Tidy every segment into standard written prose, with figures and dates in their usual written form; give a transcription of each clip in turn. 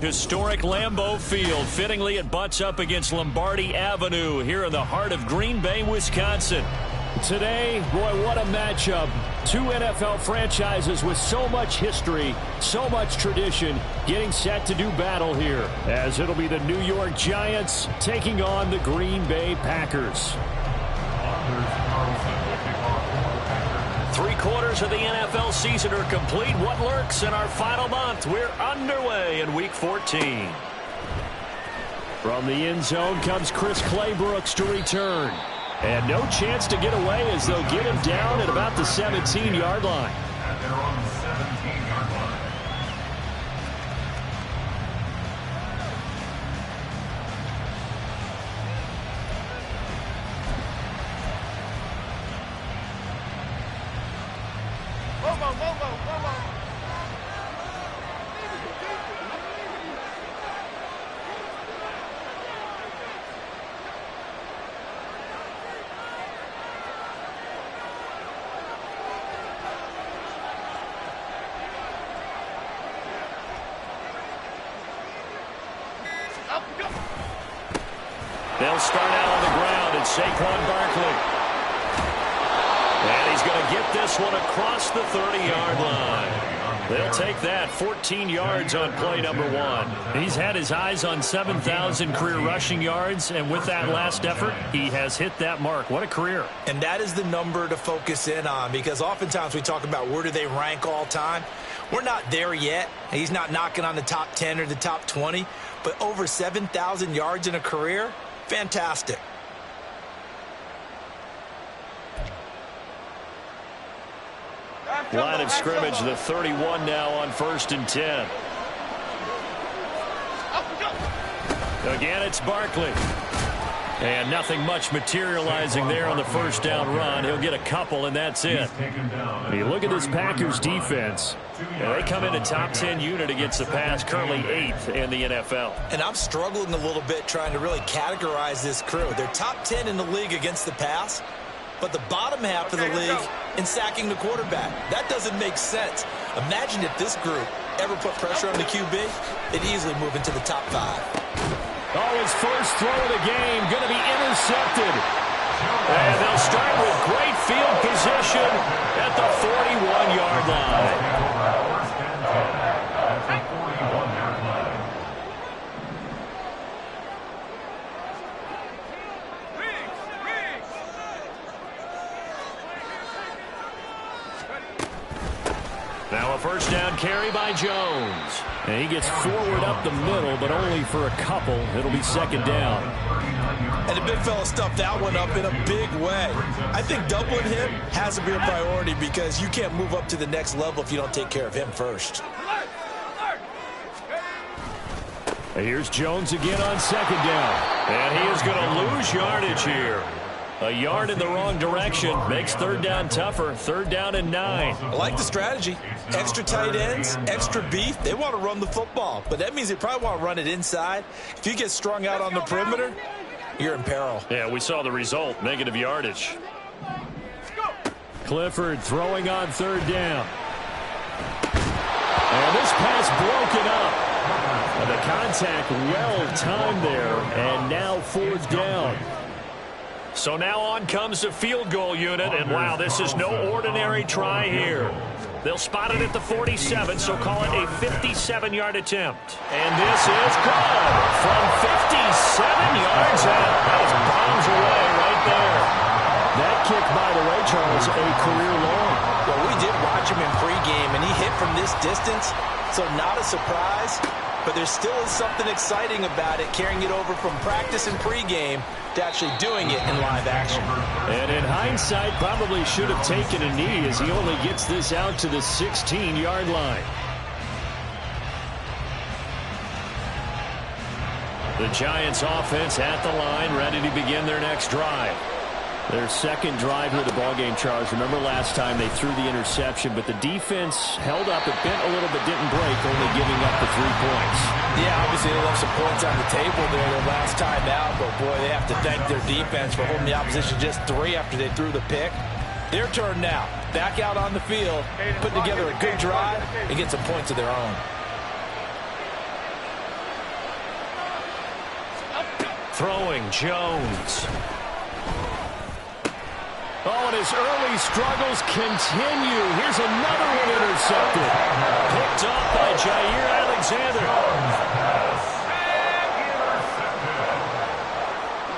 Historic Lambeau Field. Fittingly, it butts up against Lombardi Avenue here in the heart of Green Bay, Wisconsin. Today, boy, what a matchup. Two NFL franchises with so much history, so much tradition, getting set to do battle here, as it'll be the New York Giants taking on the Green Bay Packers. 3/4 of the NFL season are complete. What lurks in our final month? We're underway in Week 14. From the end zone comes Chris Claybrooks to return. And no chance to get away as they'll get him down at about the 17-yard line. And they're on the 17-yard line. They'll start out on the ground, and Saquon Barkley. And he's going to get this one across the 30-yard line. They'll take that, 14 yards on play number 1. He's had his eyes on 7,000 career rushing yards, and with that last effort, he has hit that mark. What a career. And that is the number to focus in on, because oftentimes we talk about where do they rank all time. We're not there yet. He's not knocking on the top 10 or the top 20, but over 7,000 yards in a career, fantastic. Line of scrimmage, the 31 now on 1st and 10. Again, it's Barkley. And nothing much materializing there on the first down run. He'll get a couple, and that's it. You look at this Packers defense. They come in a top 10 unit against the pass, currently 8th in the NFL. And I'm struggling a little bit trying to really categorize this crew. They're top 10 in the league against the pass, but the bottom half of the league in sacking the quarterback. That doesn't make sense. Imagine if this group ever put pressure on the QB, they'd easily move into the top 5. Oh, his first throw of the game going to be intercepted. And they'll start with great field position at the 41-yard line. Now a first down carry by Jones. And he gets forward up the middle, but only for a couple. It'll be second down. And the big fella stuffed that one up in a big way. I think doubling him has to be a priority because you can't move up to the next level if you don't take care of him first. Here's Jones again on second down. And he is going to lose yardage here. A yard in the wrong direction makes third down tougher. Third down and 9. I like the strategy. Extra tight ends, extra beef. They want to run the football, but that means they probably want to run it inside. If you get strung out on the perimeter, you're in peril. Yeah, we saw the result, negative yardage. Clifford throwing on third down. And this pass broken up. And the contact well timed there, and now fourth down. So now on comes the field goal unit, and wow, this is no ordinary try here. They'll spot it at the 47, so call it a 57-yard attempt. And this is good from 57 yards out. That is bombs away right there. That kick, by the way, Charles, a career long. Well, we did watch him in pregame, and he hit from this distance, so not a surprise. But there still is something exciting about it, carrying it over from practice and pregame to actually doing it in live action. And in hindsight, probably should have taken a knee as he only gets this out to the 16-yard line. The Giants offense at the line, ready to begin their next drive. Their second drive here of the ballgame, Charles. Remember last time they threw the interception, but the defense held up. It bent a little but didn't break, only giving up the 3 points. Yeah, obviously they left some points on the table there their last time out, but boy, they have to thank their defense for holding the opposition just 3 after they threw the pick. Their turn now. Back out on the field, put together a good drive, and get some points of their own. throwing, Jones. Oh, and his early struggles continue. Here's another one intercepted. Picked off by Jair Alexander.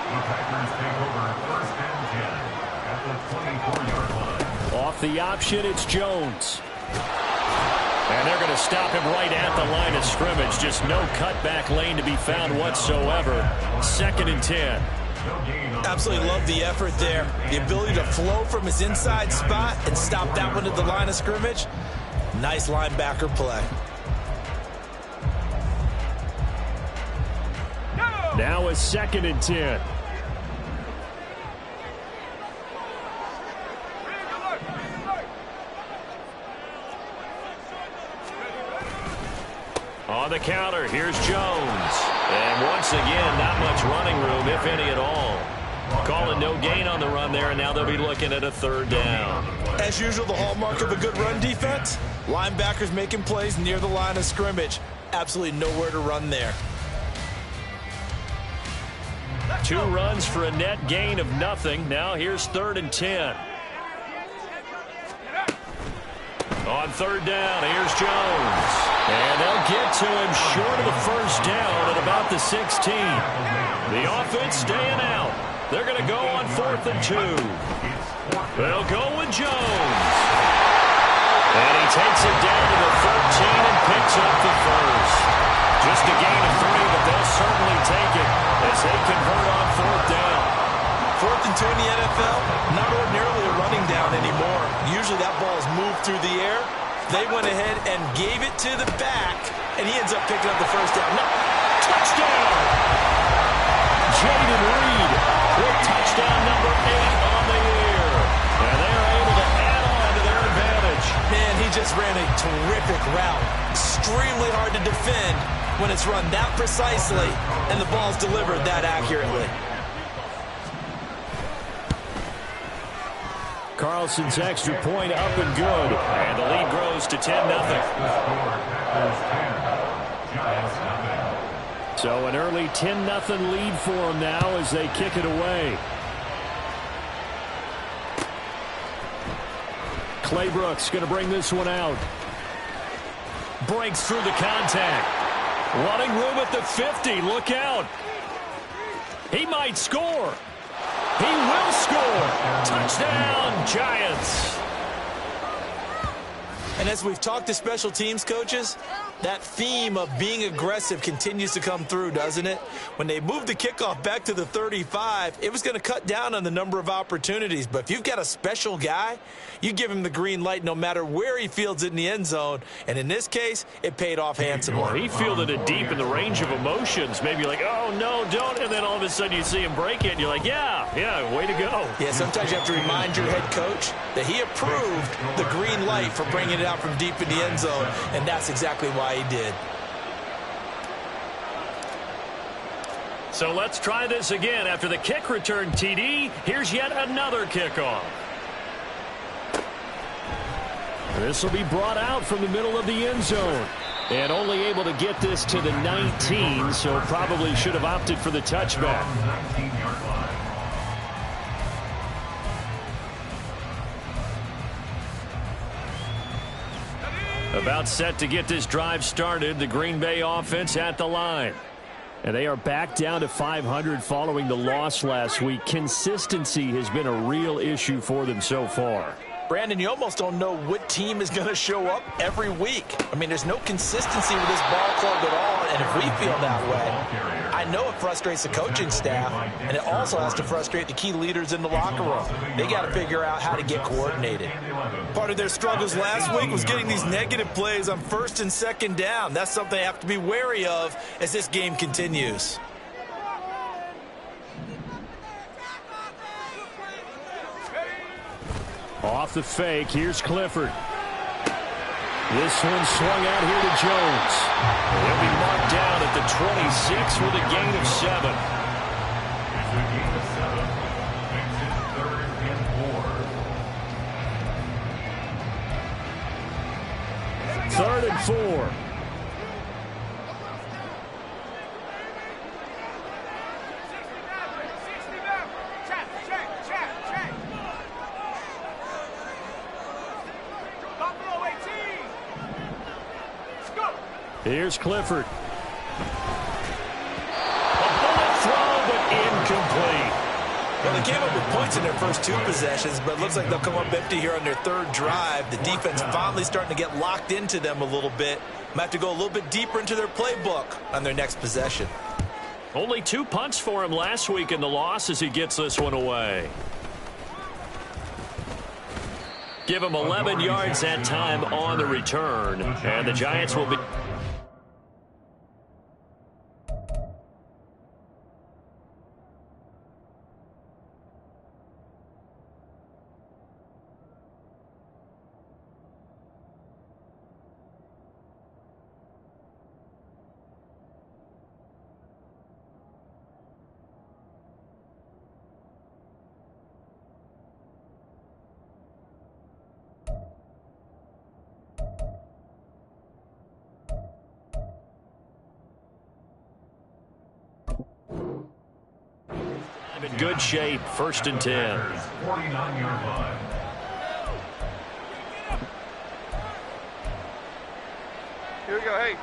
The Packers take over 1st and 10 at the 24-yard line. Off the option, it's Jones. And they're going to stop him right at the line of scrimmage. Just no cutback lane to be found whatsoever. 2nd and 10. Absolutely love the effort there. The ability to flow from his inside spot and stop that one at the line of scrimmage. Nice linebacker play. Now a 2nd and 10. On the counter, here's Jones. And once again, not much running room, if any at all. Calling no gain on the run there, and now they'll be looking at a 3rd down. As usual, the hallmark of a good run defense, linebackers making plays near the line of scrimmage. Absolutely nowhere to run there. 2 runs for a net gain of nothing. Now here's 3rd and 10. On 3rd down, here's Jones. And they'll get to him short of the 1st down at about the 16. The offense staying out. They're going to go on 4th and 2. They'll go with Jones. And he takes it down to the 13 and picks up the 1st. Just a gain of 3, but they'll certainly take it as they convert on 4th down. 4th and 2 in the NFL, not ordinarily a running down anymore. Usually that ball is moved through the air. They went ahead and gave it to the back, and he ends up picking up the 1st down. No, touchdown! Jaden Reed with touchdown number 8 on the year. And they are able to add on to their advantage. Man, he just ran a terrific route. Extremely hard to defend when it's run that precisely and the ball's delivered that accurately. Carlson's extra point up and good. And the lead grows to 10-0. So an early 10-0 lead for them now as they kick it away. Claybrooks going to bring this one out. Breaks through the contact. Running room at the 50. Look out. He might score. He will score. Touchdown, Giants. And as we've talked to special teams coaches, that theme of being aggressive continues to come through, doesn't it? When they moved the kickoff back to the 35, it was going to cut down on the number of opportunities. But if you've got a special guy, you give him the green light no matter where he fields it in the end zone. And in this case, it paid off handsomely. He fielded it deep in the range of emotions. Maybe like, oh, no, don't. And then all of a sudden you see him break it, and you're like, yeah, way to go. Yeah, sometimes you have to remind your head coach that he approved the green light for bringing it out from deep in the end zone, and that's exactly why he did. So let's try this again. After the kick return TD, here's yet another kickoff. This will be brought out from the middle of the end zone. And only able to get this to the 19, so probably should have opted for the touchback. About set to get this drive started, the Green Bay offense at the line. And they are back down to 500 following the loss last week. Consistency has been a real issue for them so far. Brandon, you almost don't know what team is going to show up every week. I mean, there's no consistency with this ball club at all, and if we feel that way, I know it frustrates the coaching staff, and it also has to frustrate the key leaders in the locker room. They got to figure out how to get coordinated. Part of their struggles last week was getting these negative plays on 1st and 2nd down. That's something they have to be wary of as this game continues. Off the fake, here's Clifford. This one swung out here to Jones. He'll be marked down at the 26 with a gain of 7. Third and 4. Here's Clifford. A bullet throw, but incomplete. Well, they came up with points in their first 2 possessions, but it looks like they'll come up empty here on their 3rd drive. The defense finally starting to get locked into them a little bit. Might have to go a little bit deeper into their playbook on their next possession. Only 2 punts for him last week in the loss as he gets this one away. Give him 11 yards that time on the return, and the Giants will be... in good shape, 1st and 10. 49-yard line. Here we go, hey.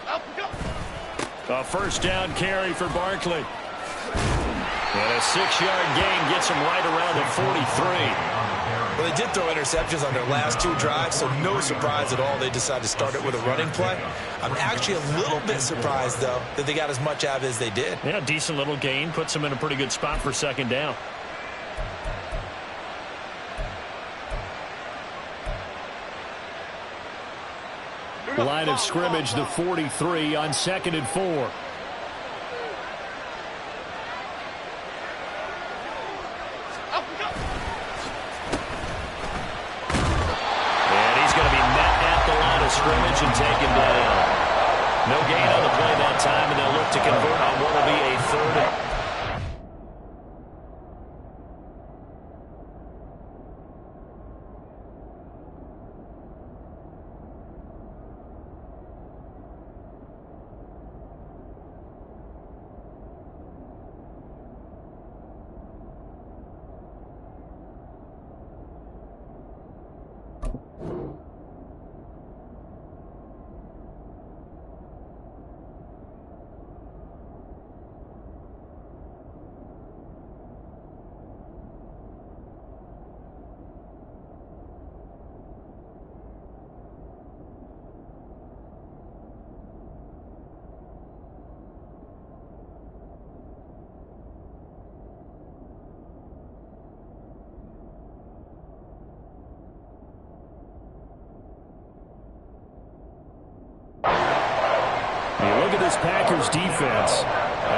Up, go. A 1st down carry for Barkley. And a 6-yard gain gets him right around the 43. Well, they did throw interceptions on their last 2 drives, so no surprise at all they decided to start it with a running play. I'm actually a little bit surprised, though, that they got as much out of it as they did. Yeah, decent little gain. Puts them in a pretty good spot for 2nd down. Line of scrimmage, the 43 on 2nd and 4. Scrimmage and taken down. No gain on the play that time, and they'll look to convert on what will be a 3rd. Look at this Packers defense.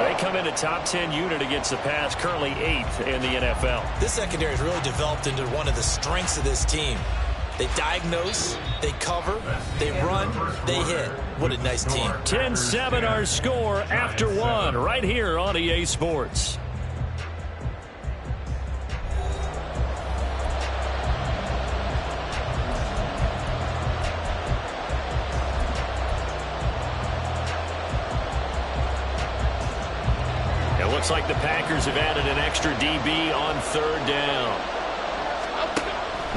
They come in a top 10 unit against the pass, currently 8th in the NFL. This secondary has really developed into one of the strengths of this team. They diagnose, they cover, they run, they hit. What a nice team. 10-7 our score after 1 right here on EA Sports. Looks like the Packers have added an extra DB on 3rd down.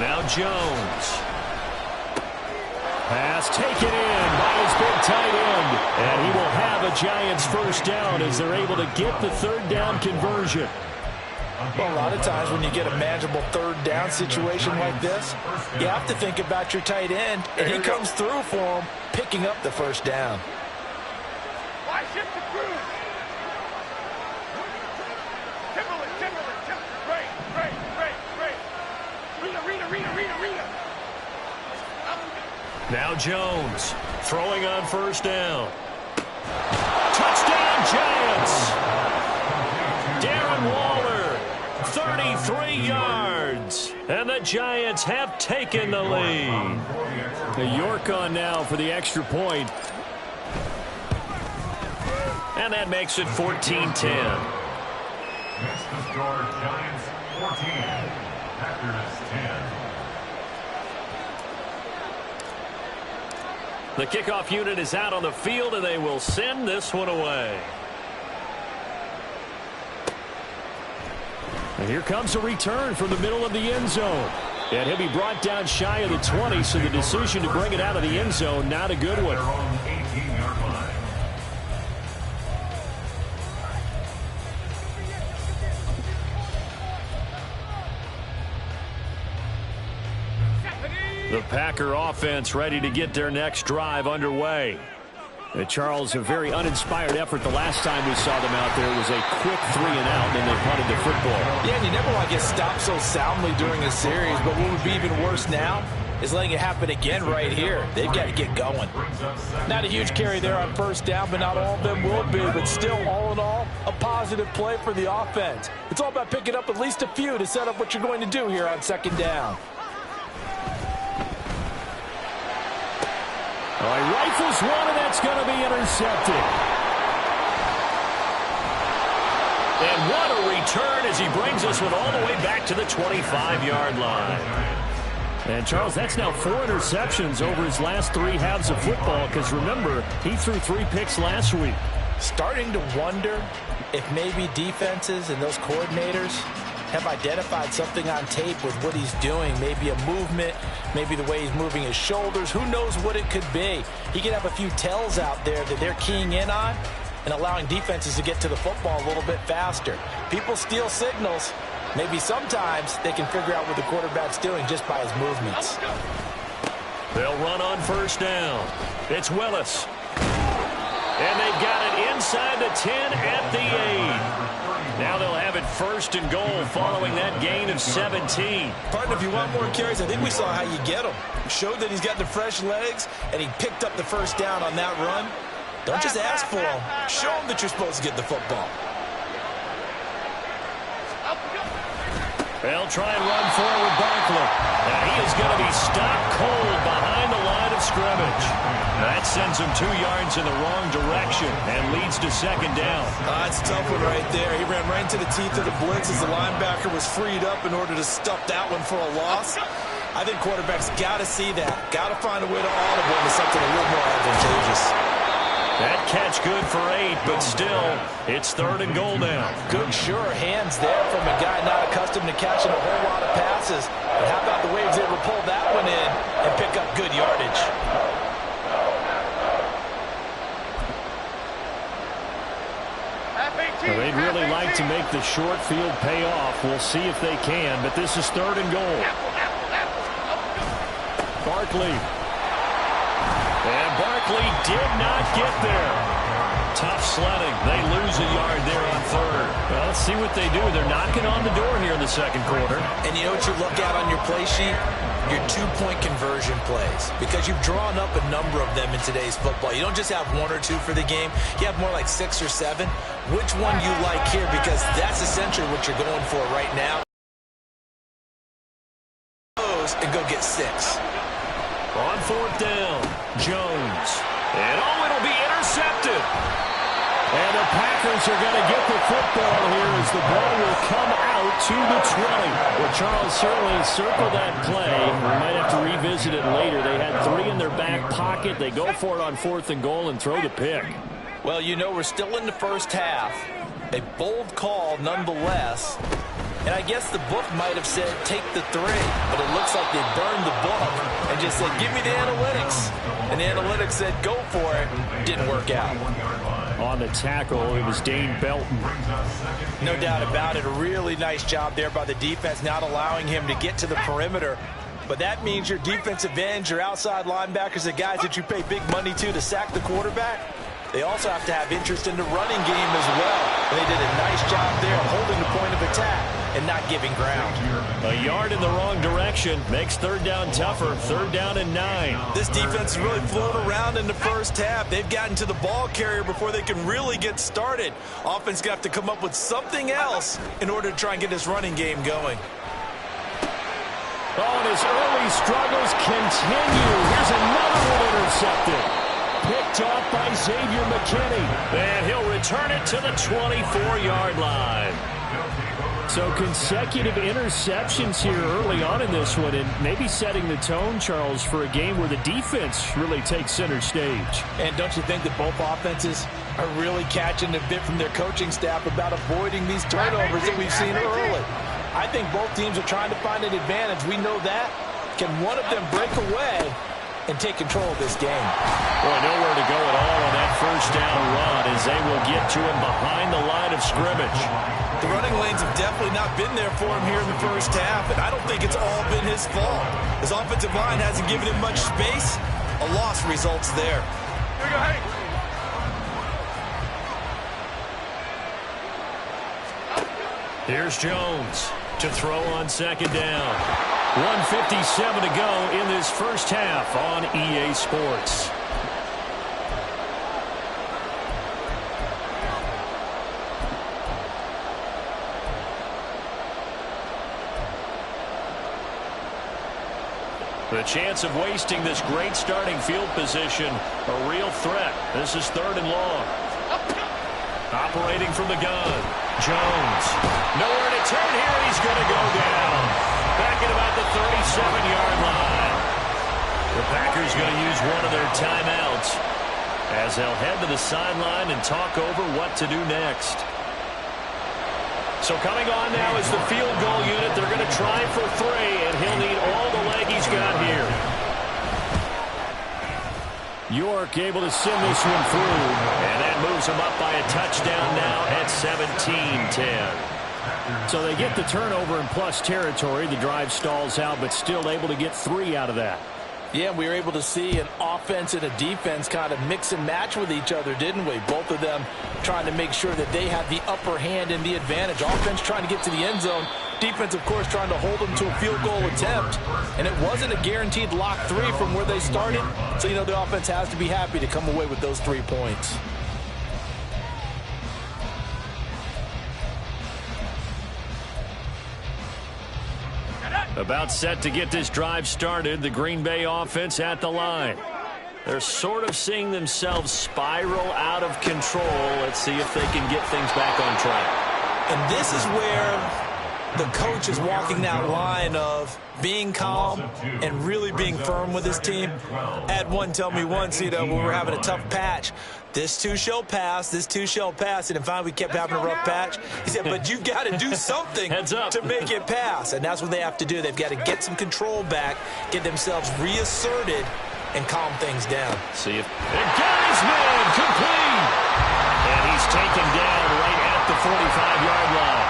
Now Jones. Pass taken in by his big tight end. And he will have a Giants 1st down as they're able to get the 3rd down conversion. Well, a lot of times when you get a manageable 3rd down situation like this, you have to think about your tight end, and he comes through for him, picking up the 1st down. Why shift the crew? Now Jones throwing on 1st down. Touchdown Giants! Darren Waller, 33 yards. And the Giants have taken the lead. The York on now for the extra point. And that makes it 14-10. Next to score, Giants 14, Packers 10. The kickoff unit is out on the field, and they will send this one away. And here comes a return from the middle of the end zone. And he'll be brought down shy of the 20, so the decision to bring it out of the end zone, not a good one. Their own 18-yard line. The Packer offense ready to get their next drive underway. Charles, a very uninspired effort the last time we saw them out there. It was a quick 3-and-out, and they punted the football. Yeah, and you never want to get stopped so soundly during a series, but what would be even worse now is letting it happen again right here. They've got to get going. Not a huge carry there on first down, but not all of them will be. But still, all in all, a positive play for the offense. It's all about picking up at least a few to set up what you're going to do here on second down. All right, rifles one, and that's going to be intercepted. And what a return as he brings us with all the way back to the 25-yard line. And, Charles, that's now 4 interceptions over his last 3 halves of football, because, remember, he threw 3 picks last week. Starting to wonder if maybe defenses and those coordinators have identified something on tape with what he's doing. Maybe a movement, maybe the way he's moving his shoulders. Who knows what it could be? He could have a few tells out there that they're keying in on and allowing defenses to get to the football a little bit faster. People steal signals. Maybe sometimes they can figure out what the quarterback's doing just by his movements. They'll run on first down. It's Willis. And they've got it inside the 10 at the 8. Now they'll have it first and goal following that gain of 17. Partner, if you want more carries, I think we saw how you get him. Showed that he's got the fresh legs, and he picked up the first down on that run. Don't just ask for him. Show him that you're supposed to get the football. They'll try and run forward Barkley. Now he is going to be stopped cold behind the line of scrimmage. That sends him 2 yards in the wrong direction and leads to second down. That's a tough one right there. He ran right into the teeth of the blitz as the linebacker was freed up in order to stuff that one for a loss. I think quarterbacks got to see that. Got to find a way to audible into something a little more advantageous. That catch good for 8, but still, it's third and goal now. Good, sure hands there from a guy not accustomed to catching a whole lot of passes. But how about the way he was able to pull that one in and pick up good yardage? Well, they'd really like to make the short field pay off. We'll see if they can, but this is third and goal. Barkley. And Barkley did not get there. Tough sledding. They lose a yard there on third. Well, let's see what they do. They're knocking on the door here in the second quarter. And you know what you look at on your play sheet? Your 2-point conversion plays. Because you've drawn up a number of them in today's football. You don't just have 1 or 2 for the game. You have more like 6 or 7. Which one you like here? Because that's essentially what you're going for right now. And go get 6. On fourth down, Jones. And it'll be intercepted. And the Packers are going to get the football here as the ball will come out to the 20. Well, Charles, certainly circle that play. We might have to revisit it later. They had 3 in their back pocket. They go for it on fourth and goal and throw the pick. Well, you know, we're still in the first half. A bold call nonetheless. And I guess the book might have said, take the 3. But it looks like they burned the book and just said, give me the analytics. And the analytics said, go for it. Didn't work out. On the tackle, it was Dane Belton. No doubt about it. A really nice job there by the defense, not allowing him to get to the perimeter. But that means your defensive ends, your outside linebackers, the guys that you pay big money to sack the quarterback, they also have to have interest in the running game as well. And they did a nice job there holding the point of attack and not giving ground. A yard in the wrong direction makes third down tougher. Third down and 9. This defense has really flown around in the first half. They've gotten to the ball carrier before they can really get started. Offense going to have to come up with something else in order to try and get this running game going. Oh, and his early struggles continue. Here's another one intercepted. Picked off by Xavier McKinney. And he'll return it to the 24-yard line. So consecutive interceptions here early on in this one, and maybe setting the tone, Charles, for a game where the defense really takes center stage. And don't you think that both offenses are really catching a bit from their coaching staff about avoiding these turnovers that we've seen early? I think both teams are trying to find an advantage. We know that. Can one of them break away and take control of this game? Boy, nowhere to go at all on that first down run as they will get to him behind the line of scrimmage. The running lanes have definitely not been there for him here in the first half, and I don't think it's all been his fault. His offensive line hasn't given him much space. A loss results there. Here we go, hey. Here's Jones to throw on second down. 1:57 to go in this first half on EA Sports. The chance of wasting this great starting field position, a real threat. This is 3rd and long. Operating from the gun, Jones. Nowhere to turn here. He's going to go down. Back at about the 37-yard line. The Packers going to use one of their timeouts as they'll head to the sideline and talk over what to do next. So coming on now is the field goal unit. They're going to try for 3, and he'll need all the leg he's got here. York able to send this one through, and that moves him up by a touchdown now at 17-10. So they get the turnover in plus territory. The drive stalls out, but still able to get 3 out of that. Yeah, we were able to see an offense and a defense kind of mix and match with each other, didn't we? Both of them trying to make sure that they have the upper hand and the advantage. Offense trying to get to the end zone. Defense, of course, trying to hold them to a field goal attempt. And it wasn't a guaranteed lock 3 from where they started. So, you know, the offense has to be happy to come away with those 3 points. About set to get this drive started, the Green Bay offense at the line. They're sort of seeing themselves spiral out of control. Let's see if they can get things back on track. And this is where the coach is walking that line of being calm and really being firm with his team. Had one tell me once, you know, when we were having a tough patch, this too shall pass, this too shall pass. And in fact, we kept having a rough patch. He said, but you've got to do something to make it pass. And that's what they have to do. They've got to get some control back, get themselves reasserted, and calm things down. See if it got his man complete. And he's taken down right at the 45-yard line.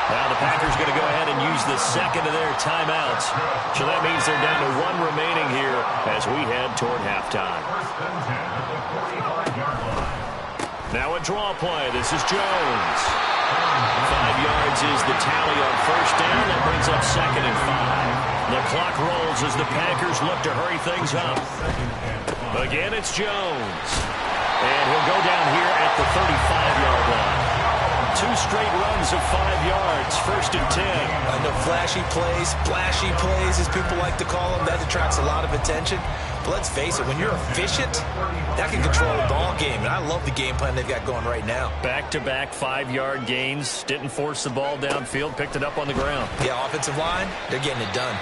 Now the Packers going to go ahead and use the second of their timeouts. So that means they're down to 1 remaining here as we head toward halftime. Now a draw play. This is Jones. 5 yards is the tally on first down. That brings up 2nd and 5. The clock rolls as the Packers look to hurry things up. Again, it's Jones. And he'll go down here at the 35-yard line. 2 straight runs of 5 yards, 1st and 10. I know flashy plays, splashy plays, as people like to call them, that attracts a lot of attention. But let's face it, when you're efficient, that can control a ball game. And I love the game plan they've got going right now. Back-to-back 5-yard gains, didn't force the ball downfield, picked it up on the ground. Yeah, offensive line, they're getting it done.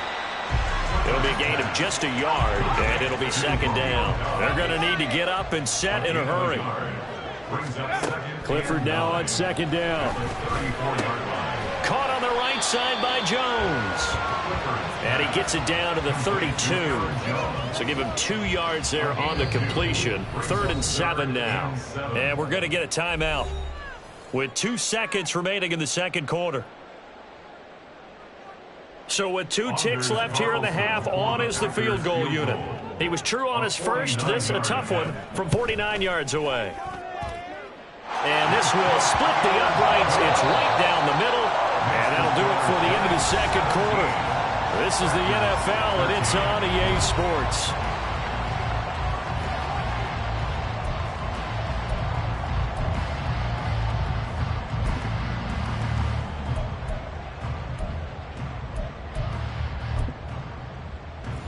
It'll be a gain of just a yard, and it'll be 2nd down. They're going to need to get up and set in a hurry. Clifford now on 2nd down. Caught on the right side by Jones. And he gets it down to the 32. So give him 2 yards there on the completion. 3rd and 7 now. And we're going to get a timeout with 2 seconds remaining in the second quarter. So with 2 ticks left here in the half, on is the field goal unit. He was true on his first. This a tough one from 49 yards away. And this will split the uprights. It's right down the middle. And that'll do it for the end of the second quarter. This is the NFL, and it's on EA Sports.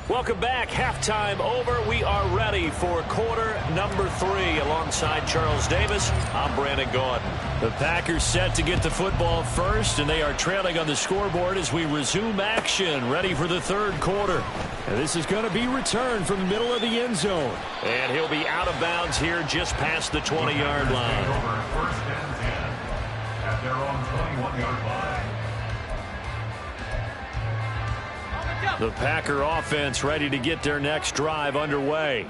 Welcome back. Halftime over. We are ready for quarter number 3. Alongside Charles Davis, I'm Brandon Gaudin. The Packers set to get the football first, and they are trailing on the scoreboard as we resume action, ready for the third quarter. And this is going to be returned from the middle of the end zone. And he'll be out of bounds here just past the 20-yard line. First and 10 at their own 21-yard line. The Packer offense ready to get their next drive underway.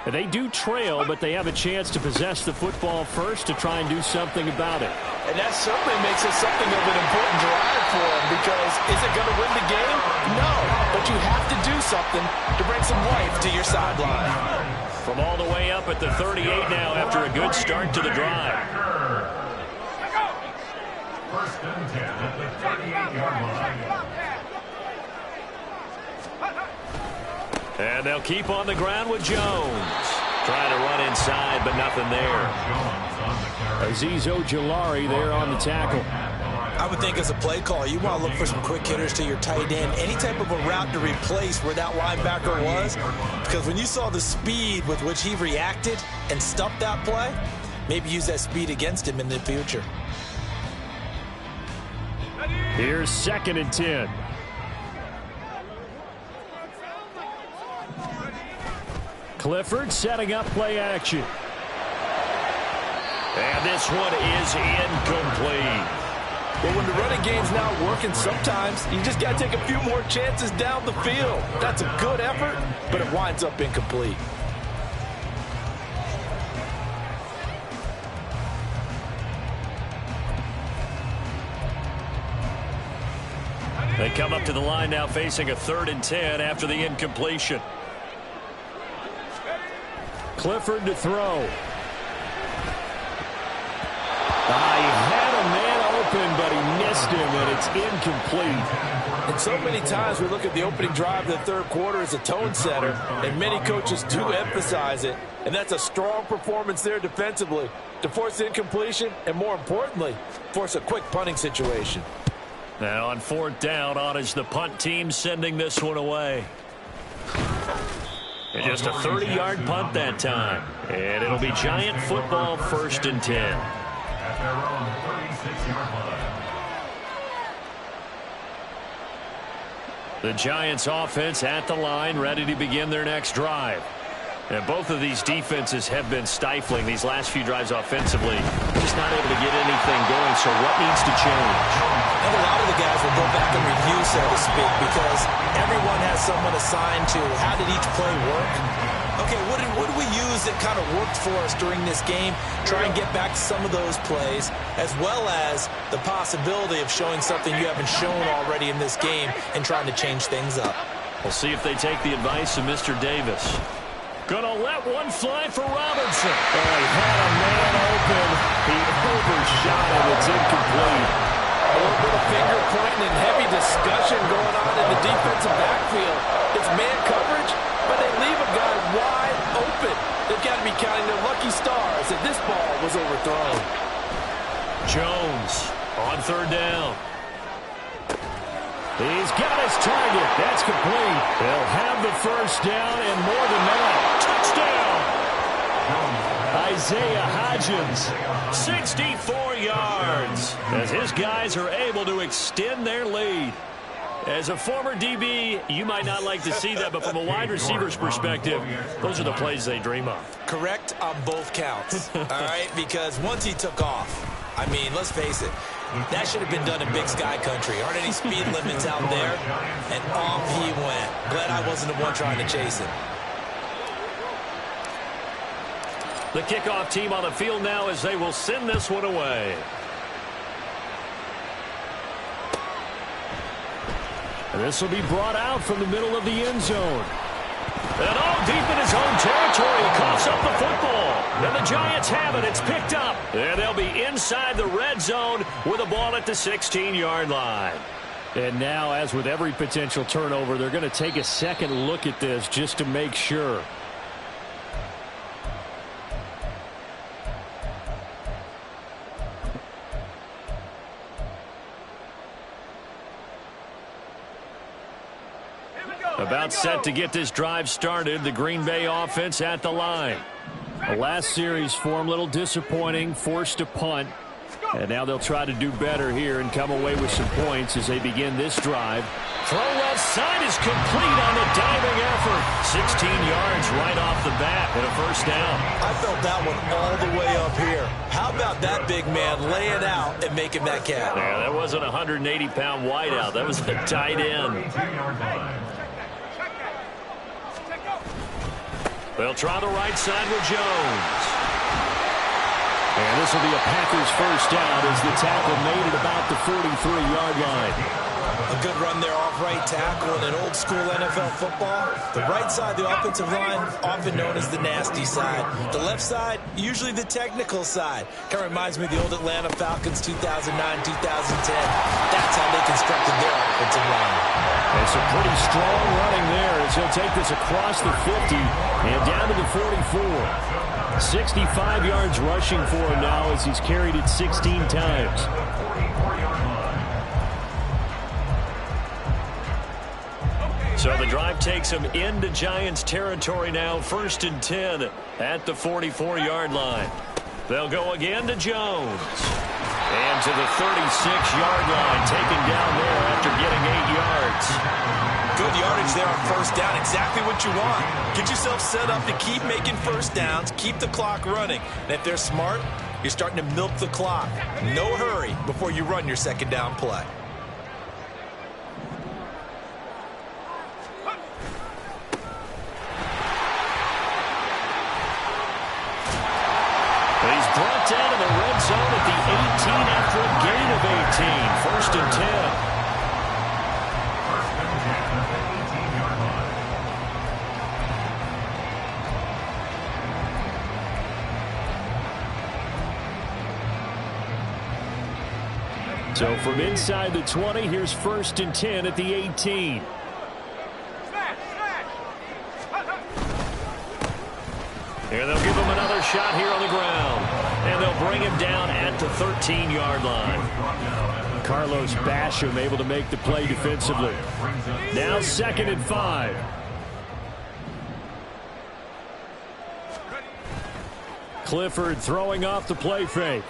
They do trail, but they have a chance to possess the football first to try and do something about it. And that certainly makes it something of an important drive for them, because is it going to win the game? No, but you have to do something to bring some life to your sideline. From all the way up at the 38 now after a good start to the drive. First and 10 at the 38-yard line. And they'll keep on the ground with Jones. Trying to run inside, but nothing there. Azeez Ojulari there on the tackle. I would think as a play call, you want to look for some quick hitters to your tight end. Any type of a route to replace where that linebacker was. Because when you saw the speed with which he reacted and stuffed that play, maybe use that speed against him in the future. Here's 2nd and 10. Clifford setting up play action. And this one is incomplete. But when the running game's not working, sometimes you just got to take a few more chances down the field. That's a good effort, but it winds up incomplete. They come up to the line now facing a 3rd and 10 after the incompletion. Clifford to throw. He had a man open, but he missed him, and it's incomplete. And so many times we look at the opening drive of the third quarter as a tone setter, and many coaches do emphasize it, and that's a strong performance there defensively to force incompletion and, more importantly, force a quick punting situation. Now on 4th down, on is the punt team sending this one away. And just a 30-yard punt that time. And it'll be Giant football 1st and 10. At their own 36-yard line. The Giants offense at the line, ready to begin their next drive. And both of these defenses have been stifling these last few drives offensively. Just not able to get anything going, so what needs to change? And a lot of the guys will go back and review, so to speak, because everyone has someone assigned to how did each play work. Okay, what did we use that kind of worked for us during this game? Try and get back to some of those plays, as well as the possibility of showing something you haven't shown already in this game and trying to change things up. We'll see if they take the advice of Mr. Davis. Gonna let one fly for Robinson. Oh, he had a man open. He overshot him. It's incomplete. A little bit of finger pointing and heavy discussion going on in the defensive backfield. It's man coverage, but they leave a guy wide open. They've got to be counting their lucky stars that this ball was overthrown. Jones on 3rd down. He's got his target. That's complete. They'll have the 1st down and more than that. Touchdown. Isaiah Hodgins, 64 yards, as his guys are able to extend their lead. As a former DB, you might not like to see that, but from a wide receiver's perspective, those are the plays they dream of. Correct on both counts, all right? Because once he took off, I mean, let's face it, that should have been done in Big Sky Country. Aren't any speed limits out there? And off he went. Glad I wasn't the one trying to chase him. The kickoff team on the field now as they will send this one away. And this will be brought out from the middle of the end zone. And all deep in his own territory, he coughs up the football. And the Giants have it. It's picked up. And they'll be inside the red zone with a ball at the 16-yard line. And now, as with every potential turnover, they're going to take a second look at this just to make sure. About set to get this drive started. The Green Bay offense at the line. The last series for them, a little disappointing, forced to punt. And now they'll try to do better here and come away with some points as they begin this drive. Throw left side is complete on the diving effort. 16 yards right off the bat and a first down. I felt that one all the way up here. How about that big man laying out and making that catch? Yeah, that wasn't a 180-pound wideout. That was a tight end. They'll try the right side with Jones. And this will be a Packers first down as the tackle made it about the 43-yard line. A good run there off right tackle in an old-school NFL football. The right side of the offensive line, often known as the nasty side. The left side, usually the technical side. Kind of reminds me of the old Atlanta Falcons 2009-2010. That's how they constructed their offensive line. It's a pretty strong running there as he'll take this across the 50 and down to the 44. 65 yards rushing for him now as he's carried it 16 times. So the drive takes him into Giants territory now, 1st and 10 at the 44-yard line. They'll go again to Jones. And to the 36-yard line, taken down there after getting 8 yards. Good yardage there on first down, exactly what you want. Get yourself set up to keep making first downs, keep the clock running. And if they're smart, you're starting to milk the clock. No hurry before you run your second down play. Brought down to the red zone at the 18 after a gain of 18. 1st and 10. So from inside the 20, here's 1st and 10 at the 18. And they'll give him another shot here on the ground. And they'll bring him down at the 13-yard line. Carlos Basham able to make the play defensively. Now 2nd and 5. Clifford throwing off the play fake.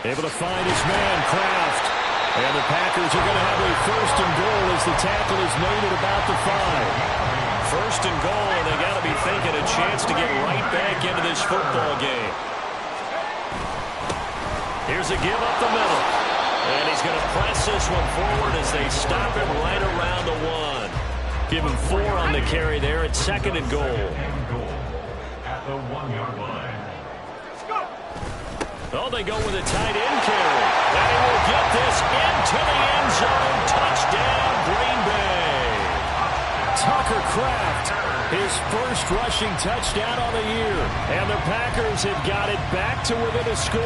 Able to find his man, Kraft. And the Packers are going to have a 1st and goal as the tackle is made at about the 5. 1st and goal, and they got to be thinking a chance to get right back into this football game. Here's a give up the middle. And he's going to press this one forward as they stop him right around the 1. Give him 4 on the carry there at 2nd and goal. At the 1-yard line. Oh, they go with a tight end carry. And he will get this into the end zone. Touchdown, Green Bay. Tucker Kraft, his first rushing touchdown on the year. And the Packers have got it back to within a score.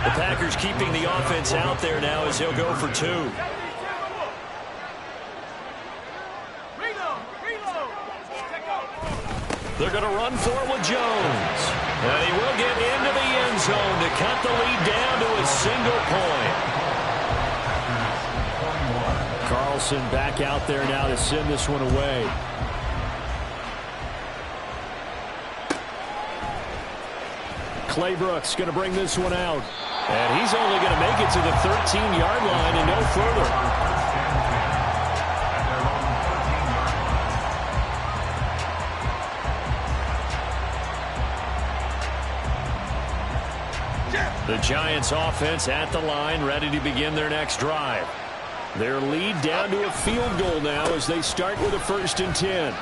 The Packers keeping the offense out there now as he'll go for 2. They're going to run for it with Jones. And he will get into the end zone to cut the lead down to a single point. Carlson back out there now to send this one away. Claybrooks going to bring this one out. And he's only going to make it to the 13-yard line and no further. The Giants offense at the line, ready to begin their next drive. Their lead down to a field goal now as they start with a 1st and 10.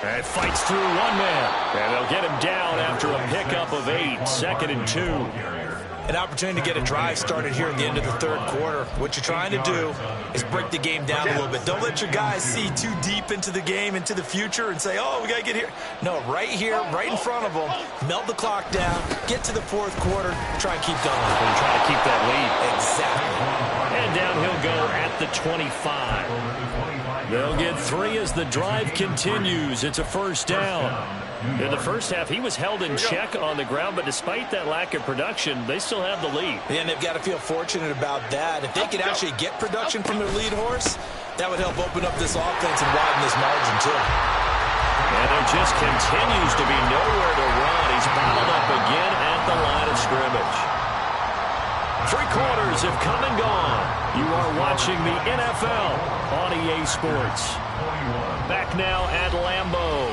And fights through one man. And they'll get him down after a pickup of 8. 2nd and 2. An opportunity to get a drive started here at the end of the 3rd quarter. What you're trying to do is break the game down a little bit. Don't let your guys see too deep into the game, into the future, and say, oh, we got to get here. No, right here, right in front of them, melt the clock down, get to the 4th quarter, try and keep going. And try to keep that lead. Exactly. And down he'll go at the 25. They'll get 3 as the drive continues. It's a 1st down. In the first half, he was held in check on the ground, but despite that lack of production, they still have the lead. And they've got to feel fortunate about that. If they could actually get production from their lead horse, that would help open up this offense and widen this margin, too. And there just continues to be nowhere to run. He's bottled up again at the line of scrimmage. 3 quarters have come and gone. You are watching the NFL on EA Sports. Back now at Lambeau.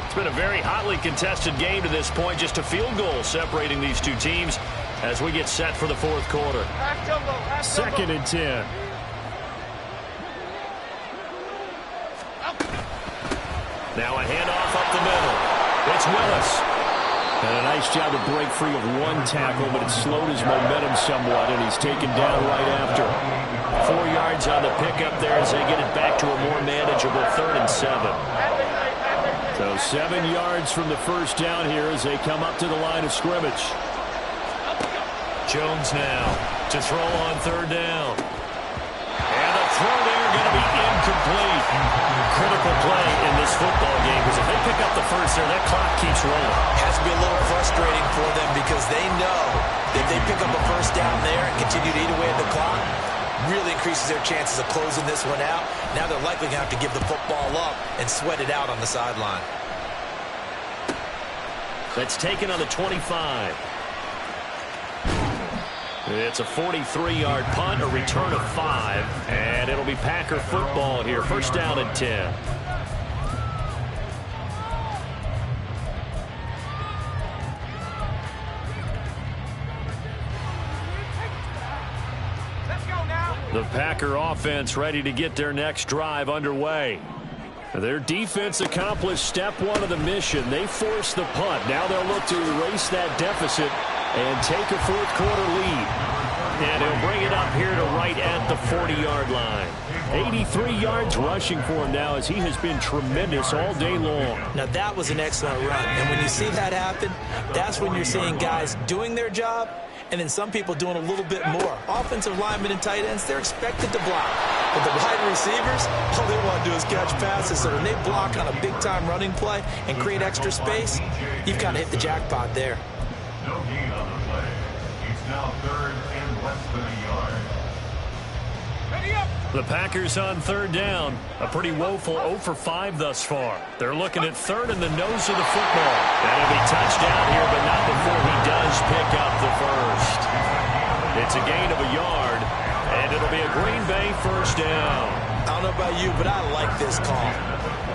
It's been a very hotly contested game to this point. Just a field goal separating these two teams as we get set for the fourth quarter. Second and 10. Now a handoff up the middle. It's Willis. And a nice job to break free of one tackle, but it slowed his momentum somewhat, and he's taken down right after. 4 yards on the pickup there as they get it back to a more manageable 3rd and 7. So 7 yards from the first down here as they come up to the line of scrimmage. Jones now to throw on 3rd down. And the throw there going to be incomplete. Critical play in this football game because if they pick up the first there, that clock keeps rolling. Has to be a little frustrating for them because they know that if they pick up a first down there and continue to eat away at the clock, really increases their chances of closing this one out. Now they're likely going to have to give the football up and sweat it out on the sideline. That's taken on the 25. It's a 43-yard punt, a return of 5, and it'll be Packer football here. First down and 10. The Packer offense ready to get their next drive underway. Their defense accomplished step 1 of the mission. They forced the punt. Now they'll look to erase that deficit and take a fourth quarter lead. And he'll bring it up here to right at the 40-yard line. 83 yards rushing for him now as he has been tremendous all day long. Now that was an excellent run. And when you see that happen, that's when you're seeing guys doing their job and then some people doing a little bit more. Offensive linemen and tight ends, they're expected to block. But the wide receivers, all they want to do is catch passes. So when they block on a big-time running play and create extra space, you've kind of hit the jackpot there. No gain on the play. It's now 3rd and less than a yard. The Packers on 3rd down. A pretty woeful 0 for 5 thus far. They're looking at 3rd in the nose of the football. That'll be touchdown here, but not before he does pick up the first. It's a gain of a yard, and it'll be a Green Bay first down. I don't know about you, but I like this call.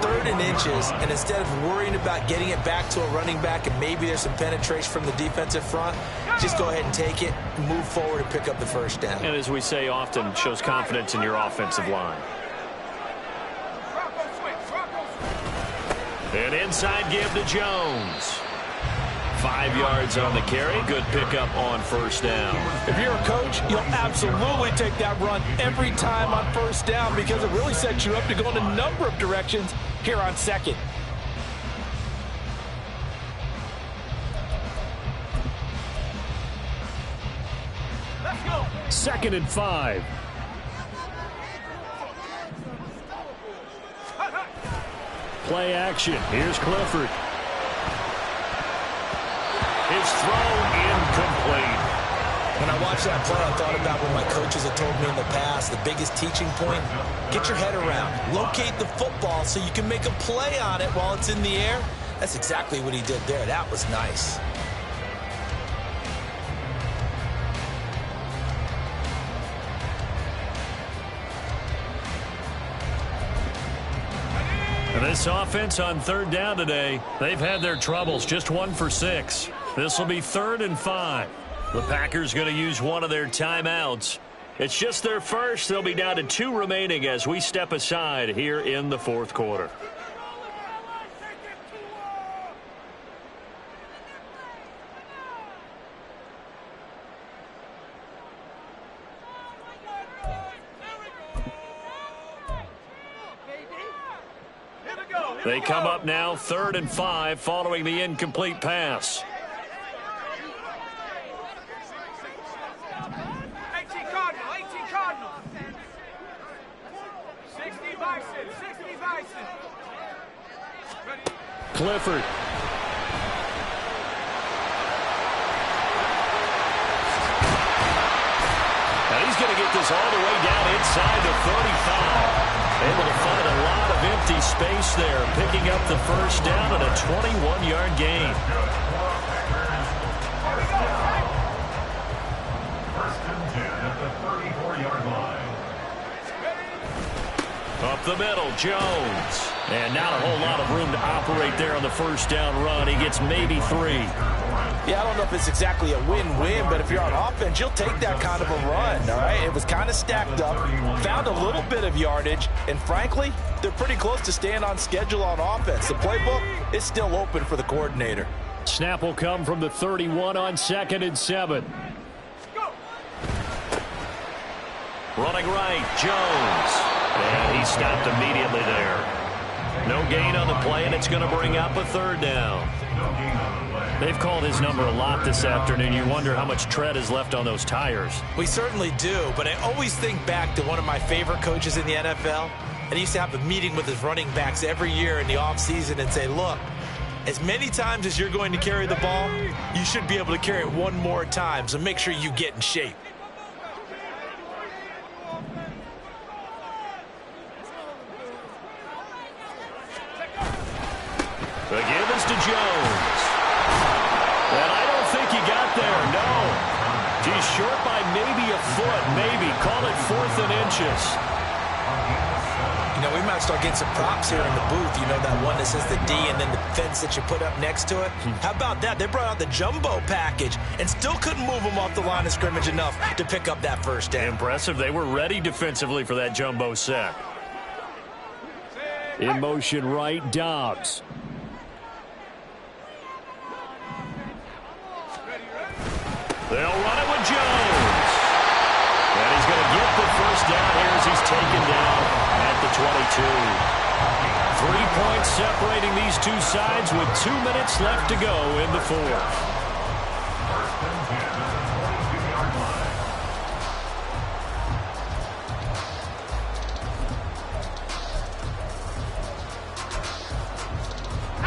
3rd and inches, and instead of worrying about getting it back to a running back and maybe there's some penetration from the defensive front, just go ahead and take it, move forward, and pick up the first down. And as we say often, shows confidence in your offensive line. An inside give to Jones. 5 yards on the carry. Good pickup on first down. If you're a coach, you'll absolutely take that run every time on first down because it really sets you up to go in a number of directions here on 2nd. Let's go. 2nd and 5. Play action. Here's Clifford. His throw incomplete. When I watched that play, I thought about what my coaches have told me in the past. The biggest teaching point, get your head around. Locate the football so you can make a play on it while it's in the air. That's exactly what he did there. That was nice. This offense on 3rd down today, they've had their troubles. Just 1 for 6. This will be 3rd and 5. The Packers going to use one of their timeouts. It's just their first. They'll be down to 2 remaining as we step aside here in the fourth quarter. They come up now 3rd and 5 following the incomplete pass. 18 Cardinal. 60 Bison. Clifford. Now he's going to get this all the way down inside the 35. Able to find a lot of empty space there, picking up the first down and a 21-yard gain. First and 10 at the 34-yard line. Up the middle, Jones. And not a whole lot of room to operate there on the first down run. He gets maybe 3. Yeah, I don't know if it's exactly a win-win, but if you're on offense, you'll take that kind of a run, all right? It was kind of stacked up, found a little bit of yardage, and frankly, they're pretty close to staying on schedule on offense. The playbook is still open for the coordinator. Snap will come from the 31 on 2nd and 7. Running right, Jones. And he stopped immediately there. No gain on the play, and it's going to bring up a 3rd down. They've called his number a lot this afternoon. You wonder how much tread is left on those tires. We certainly do, but I always think back to one of my favorite coaches in the NFL. And he used to have a meeting with his running backs every year in the offseason and say, look, as many times as you're going to carry the ball, you should be able to carry it one more time, so make sure you get in shape. The give is to Jones. And I don't think he got there, no. He's short by maybe a foot, maybe. Call it 4th and inches. You know, we might start getting some props here in the booth. You know, that one that says the D and then the fence that you put up next to it? How about that? They brought out the jumbo package and still couldn't move them off the line of scrimmage enough to pick up that first down. Impressive. They were ready defensively for that jumbo sack. In motion right, Dobbs. They'll run it with Jones. And he's going to get the first down here as he's taken down at the 22. 3 points separating these two sides with 2 minutes left to go in the 4th.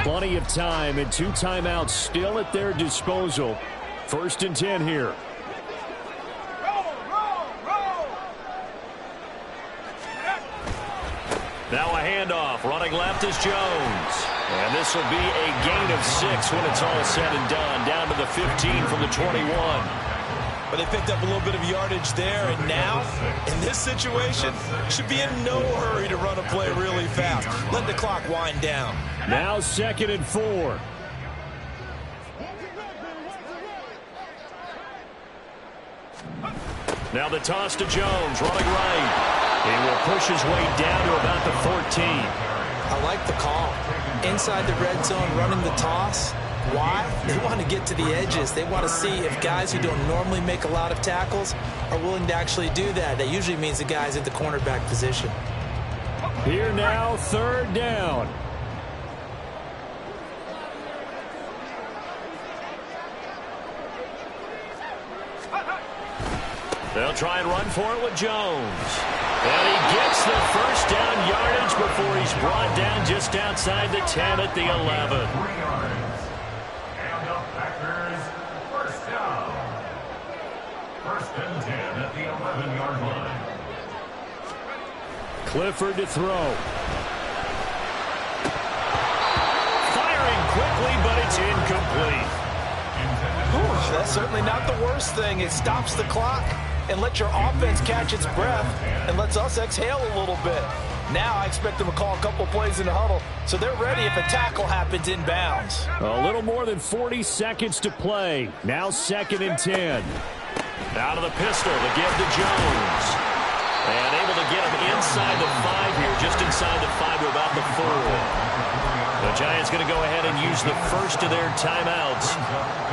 Plenty of time and 2 timeouts still at their disposal. 1st and 10 here. Now a handoff. Running left is Jones. And this will be a gain of 6 when it's all said and done. Down to the 15 from the 21. But they picked up a little bit of yardage there, and now, in this situation, should be in no hurry to run a play really fast. Let the clock wind down. Now 2nd and 4. Now the toss to Jones, running right. He will push his way down to about the 14. I like the call. Inside the red zone, running the toss. Why? They want to get to the edges. They want to see if guys who don't normally make a lot of tackles are willing to actually do that. That usually means the guys at the cornerback position. Here now, 3rd down. They'll try and run for it with Jones. And he gets the first down yardage before he's brought down just outside the 10 at the 11. 3 yards. And the Packers, first down. 1st and 10 at the 11-yard line. Clifford to throw. Firing quickly, but it's incomplete. Ooh, that's certainly not the worst thing. It stops the clock and lets your offense catch its breath and lets us exhale a little bit. Now I expect them to call a couple plays in the huddle, so they're ready if a tackle happens inbounds. A little more than 40 seconds to play. Now 2nd and 10. Out of the pistol, the give to Jones. And able to get him inside the 5 here, just inside the 5 to about the 4. The Giants going to go ahead and use the first of their timeouts.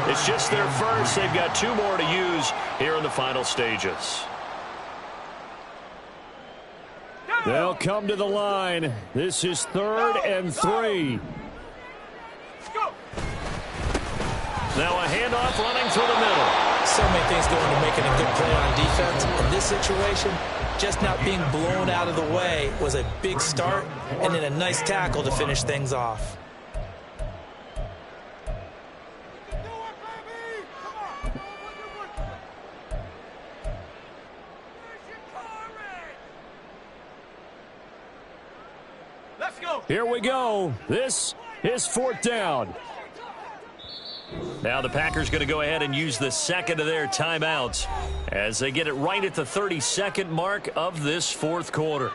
It's just their first. They've got 2 more to use here in the final stages. They'll come to the line. This is 3rd and 3. Now a handoff running through the middle. So many things go into making a good play on defense. In this situation, just not being blown out of the way was a big start, and then a nice tackle to finish things off. Let's go. Here we go. This is 4th down. Now the Packers going to go ahead and use the 2nd of their timeouts as they get it right at the 32nd mark of this 4th quarter.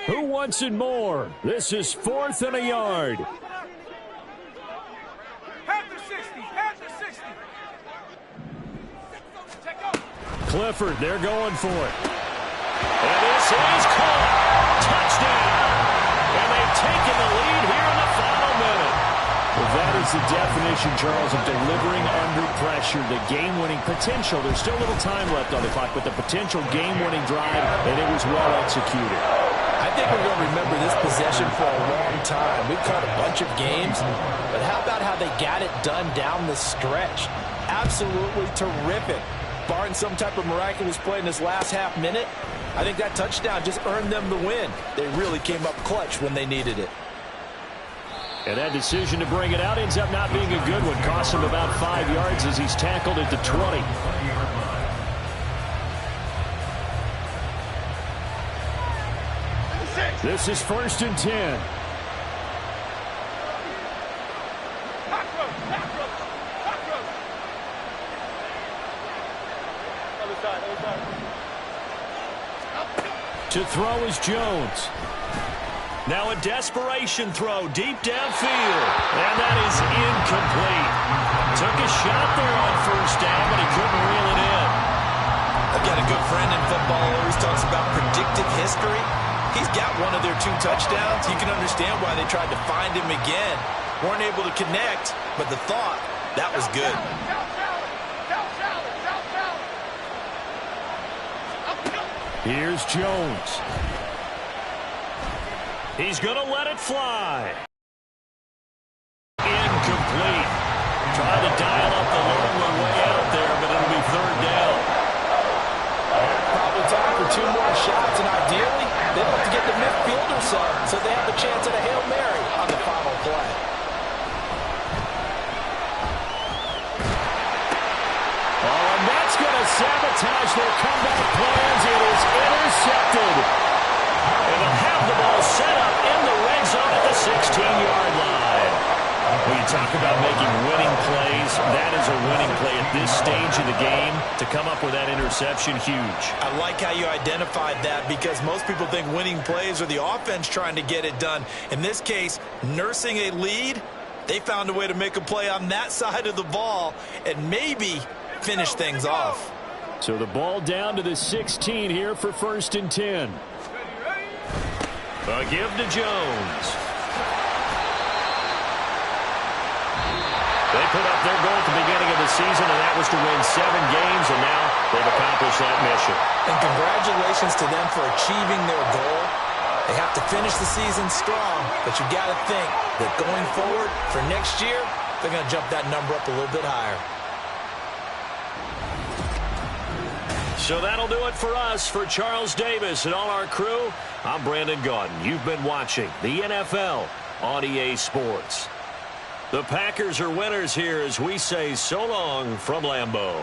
Who wants it more? This is 4th and a yard. Clifford, they're going for it. And this is caught. Touchdown. And they've taken the lead here in the final minute. Well, that is the definition, Charles, of delivering under pressure. The game-winning potential. There's still a little time left on the clock, but the potential game-winning drive, and it was well executed. I think we're going to remember this possession for a long time. We've caught a bunch of games, but how about how they got it done down the stretch? Absolutely terrific. Barring some type of miraculous play in this last half minute, I think that touchdown just earned them the win. They really came up clutch when they needed it. And that decision to bring it out ends up not being a good one. Cost him about 5 yards as he's tackled at the 20. This is 1st and 10. To throw is Jones. Now a desperation throw deep downfield. And that is incomplete. Took a shot there on 1st down, but he couldn't reel it in. I've got a good friend in football who always talks about predictive history. He's got one of their 2 touchdowns. You can understand why they tried to find him again. Weren't able to connect, but the thought, that was good. Here's Jones. He's going to let it fly. Incomplete. Trying to dial up the long one way out there, but it'll be 3rd down. Probably time for 2 more shots, and ideally, they'd like to get the midfielder so they have a chance at a Hail Mary on the final play. Oh, and that's going to sabotage their comeback plans. It is intercepted. And they'll have the ball set up in the red zone at the 16-yard line. When you talk about making winning plays, that is a winning play at this stage of the game. To come up with that interception, huge. I like how you identified that because most people think winning plays are the offense trying to get it done. In this case, nursing a lead, they found a way to make a play on that side of the ball and maybe finish things off. So the ball down to the 16 here for 1st and 10. A give to Jones. They put up their goal at the beginning of the season, and that was to win 7 games, and now they've accomplished that mission. And congratulations to them for achieving their goal. They have to finish the season strong, but you got to think that going forward for next year, they're going to jump that number up a little bit higher. So that'll do it for us. For Charles Davis and all our crew, I'm Brandon Gaudin. You've been watching the NFL on EA Sports. The Packers are winners here as we say so long from Lambeau.